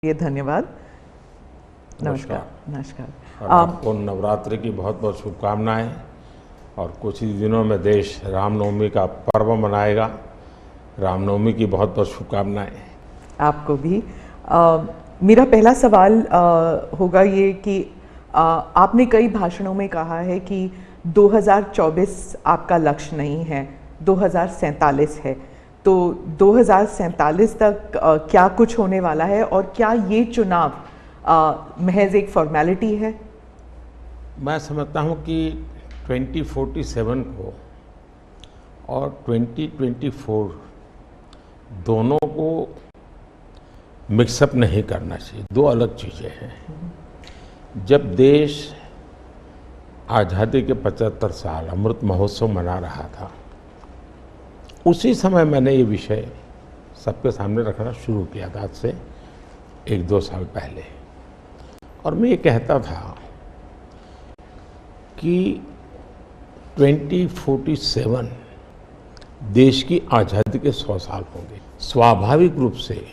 ये धन्यवाद। नमस्कार। नमस्कार। और आपको नवरात्रि की बहुत बहुत शुभकामनाएं। और कुछ ही दिनों में देश रामनवमी का पर्व मनाएगा। रामनवमी की बहुत बहुत शुभकामनाएं। आपको भी। मेरा पहला सवाल होगा ये कि आपने कई भाषणों में कहा है कि 2024 आपका लक्ष्य नहीं है, 2047 है। तो 2047 तक क्या कुछ होने वाला है और क्या ये चुनाव महज एक फॉर्मेलिटी है? मैं समझता हूं कि 2047 को और 2024 दोनों को मिक्सअप नहीं करना चाहिए। दो अलग चीज़ें हैं। जब देश आज़ादी के 75 साल अमृत महोत्सव मना रहा था, उसी समय मैंने ये विषय सबके सामने रखना शुरू किया था, आज से 1-2 साल पहले। और मैं ये कहता था कि 2047 देश की आज़ादी के 100 साल होंगे। स्वाभाविक रूप से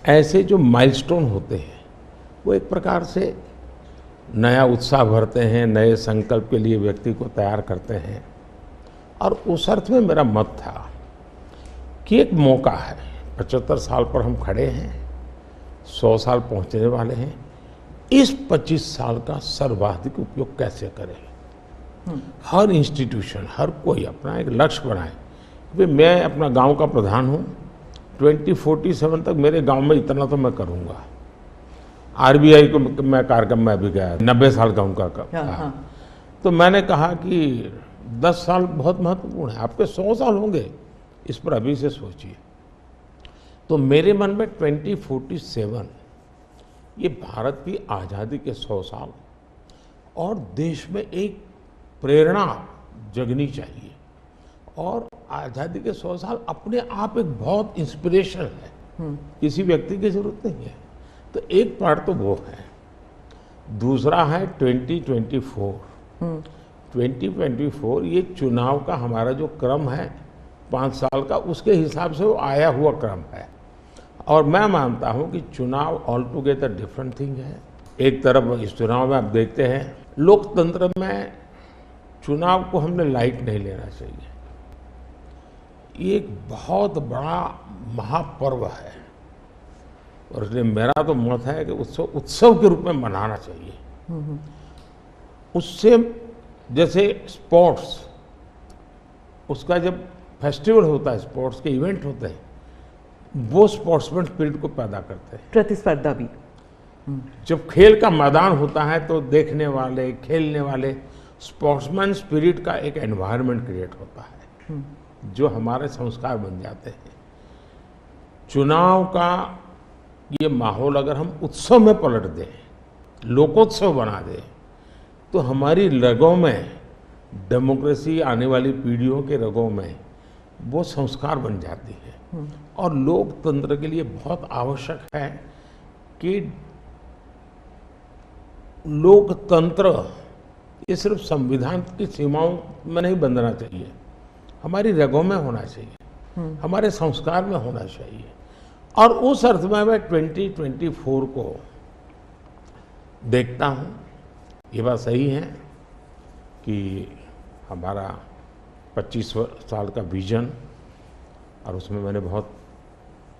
ऐसे जो माइलस्टोन होते हैं वो एक प्रकार से नया उत्साह भरते हैं, नए संकल्प के लिए व्यक्ति को तैयार करते हैं। और उस अर्थ में मेरा मत था कि एक मौका है, 75 साल पर हम खड़े हैं, 100 साल पहुंचने वाले हैं। इस 25 साल का सर्वाधिक उपयोग कैसे करें? हर इंस्टीट्यूशन, हर कोई अपना एक लक्ष्य बनाए। भाई मैं अपना गांव का प्रधान हूं, 2047 तक मेरे गांव में इतना तो मैं करूंगा। आरबीआई को मैं कार्यक्रम में अभी गया, 90 साल का उनका कहा। तो मैंने कहा कि 10 साल बहुत महत्वपूर्ण है, आपके 100 साल होंगे, इस पर अभी से सोचिए। तो मेरे मन में 2047 ये भारत की आज़ादी के 100 साल और देश में एक प्रेरणा जगनी चाहिए। और आज़ादी के 100 साल अपने आप एक बहुत इंस्पिरेशन है, किसी व्यक्ति की जरूरत नहीं है। तो एक पार्ट तो वो है। दूसरा है 2024। 2024 ये चुनाव का हमारा जो क्रम है 5 साल का, उसके हिसाब से वो आया हुआ क्रम है। और मैं मानता हूं कि चुनाव ऑल टुगेदर डिफरेंट थिंग है। एक तरफ इस चुनाव में आप देखते हैं, लोकतंत्र में चुनाव को हमने लाइट नहीं लेना चाहिए। ये एक बहुत बड़ा महापर्व है और इसलिए मेरा तो मत है कि उत्सव के रूप में मनाना चाहिए। उससे जैसे स्पोर्ट्स, उसका जब फेस्टिवल होता है, स्पोर्ट्स के इवेंट होते हैं, वो स्पोर्ट्समैन स्पिरिट को पैदा करते हैं। प्रतिस्पर्धा भी। जब खेल का मैदान होता है तो देखने वाले, खेलने वाले, स्पोर्ट्समैन स्पिरिट का एक एनवायरनमेंट क्रिएट होता है जो हमारे संस्कार बन जाते हैं। चुनाव का ये माहौल अगर हम उत्सव में पलट दें, लोकोत्सव बना दें, तो हमारी रगों में, डेमोक्रेसी आने वाली पीढ़ियों के रगों में वो संस्कार बन जाती है। और लोकतंत्र के लिए बहुत आवश्यक है कि लोकतंत्र ये सिर्फ संविधान की सीमाओं में नहीं बंधना चाहिए, हमारी रगों में होना चाहिए, हमारे संस्कार में होना चाहिए। और उस अर्थ में मैं 2024 को देखता हूँ। ये बात सही है कि हमारा 25 साल का विजन, और उसमें मैंने बहुत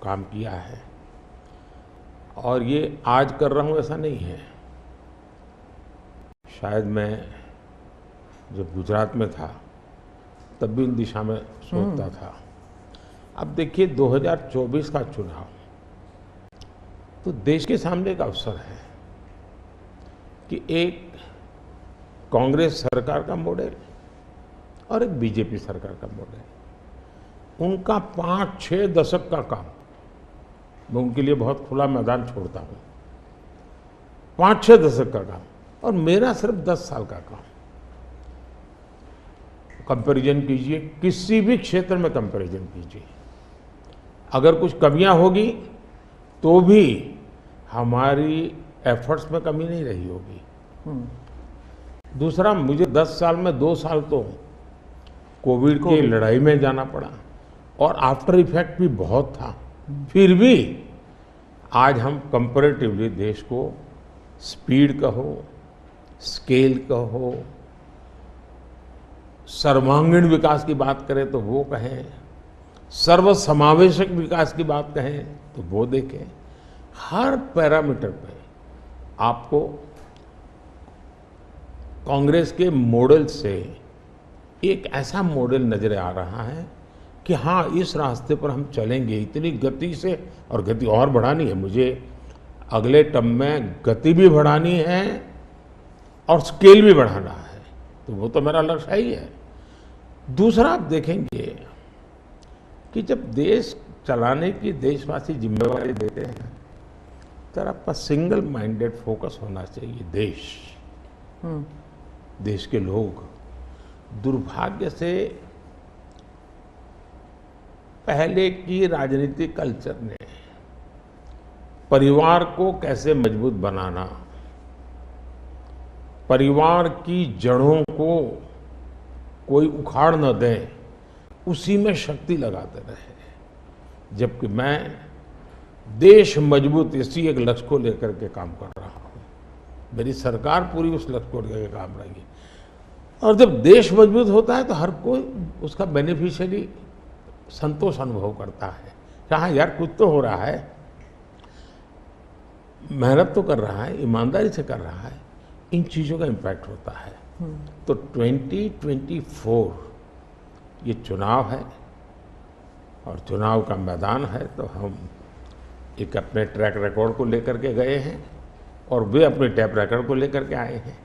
काम किया है। और ये आज कर रहा हूँ ऐसा नहीं है। शायद मैं जब गुजरात में था तब भी इन दिशा में सोचता था। अब देखिए 2024 का चुनाव तो देश के सामने एक अवसर है कि एक कांग्रेस सरकार का मॉडल और एक बीजेपी सरकार का मॉडल, उनका 5-6 दशक का काम, मैं उनके लिए बहुत खुला मैदान छोड़ता हूँ। 5-6 दशक का काम और मेरा सिर्फ 10 साल का काम। कंपैरिजन कीजिए, किसी भी क्षेत्र में कंपैरिजन कीजिए, अगर कुछ कमियां होगी तो भी हमारी एफर्ट्स में कमी नहीं रही होगी। दूसरा, मुझे 10 साल में 2 साल तो कोविड की लड़ाई में जाना पड़ा और आफ्टर इफेक्ट भी बहुत था। फिर भी आज हम कंपैरेटिवली देश को स्पीड कहो, स्केल कहो, सर्वांगीण विकास की बात करें तो वो कहें, सर्वसमावेशक विकास की बात कहें तो वो देखें। हर पैरामीटर पे आपको कांग्रेस के मॉडल से एक ऐसा मॉडल नजर आ रहा है कि हाँ, इस रास्ते पर हम चलेंगे इतनी गति से, और गति और बढ़ानी है मुझे। अगले टर्म में गति भी बढ़ानी है और स्केल भी बढ़ाना है, तो वो तो मेरा लक्ष्य ही है। दूसरा आप देखेंगे कि जब देश चलाने की देशवासी जिम्मेवारी देते हैं तो आपका सिंगल माइंडेड फोकस होना चाहिए। देश के लोग दुर्भाग्य से पहले की राजनीतिक कल्चर ने परिवार को कैसे मजबूत बनाना, परिवार की जड़ों को कोई उखाड़ न दे, उसी में शक्ति लगाते रहे। जबकि मैं देश मजबूत इसी एक लक्ष्य को लेकर के काम कर रहा हूँ। मेरी सरकार पूरी उस लक्ष्य को लेकर के काम रहेगी। और जब देश मजबूत होता है तो हर कोई उसका बेनिफिशियरी संतोष अनुभव करता है। हाँ यार, कुछ तो हो रहा है, मेहनत तो कर रहा है, ईमानदारी से कर रहा है, इन चीज़ों का इम्पैक्ट होता है। तो 2024 ये चुनाव है और चुनाव का मैदान है, तो हम एक अपने ट्रैक रिकॉर्ड को लेकर के गए हैं और वे अपने ट्रैक रिकॉर्ड को लेकर के आए हैं।